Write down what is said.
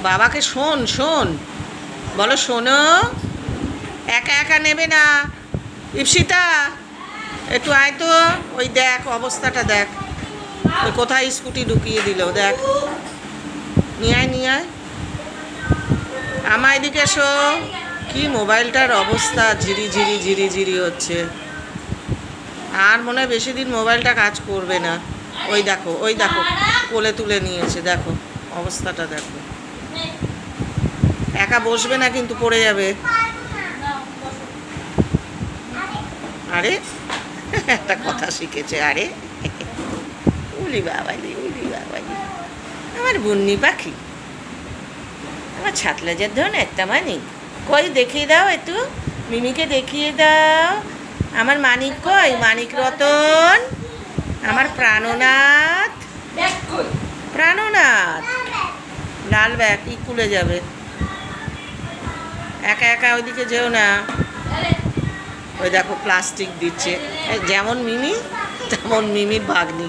বাবাকে শোন শোন, বলো শোনো, একা একা নেবে না। ইপসিতা একটু আয় তো, ওই দেখ অবস্থাটা দেখ, ওই কোথায় স্কুটি ঢুকিয়ে দিল দেখ। নিয়ে আয় নিয়ে আয়, আমার এদিকে এসো। কি মোবাইলটার অবস্থা, ঝিরি ঝিরি ঝিরি ঝিরি হচ্ছে। আর মনে হয় বেশি দিন মোবাইলটা কাজ করবে না। ওই দেখো ওই দেখো, কোলে তুলে নিয়েছে, দেখো অবস্থাটা দেখো। একা বসবে না কিন্তু, পড়ে যাবে। আরে একটা কথা শিখেছে, আরে উলি বাবালি উলি বাবালি, আমার বুন্নি পাখি, আমার ছাতলা যার ধরুন একটা মানিক। কই দেখিয়ে দাও একটু, মিমিকে দেখিয়ে দাও। আমার মানিক কই, মানিক রতন, আমার প্রাণনাথ, প্রাণনাথ। লাল ব্যাগ স্কুলে যাবে, একা একা ওইদিকে যেও না। ওই দেখো প্লাস্টিক দিচ্ছে, যেমন মিমি তেমন মিমির ভাগ্নি।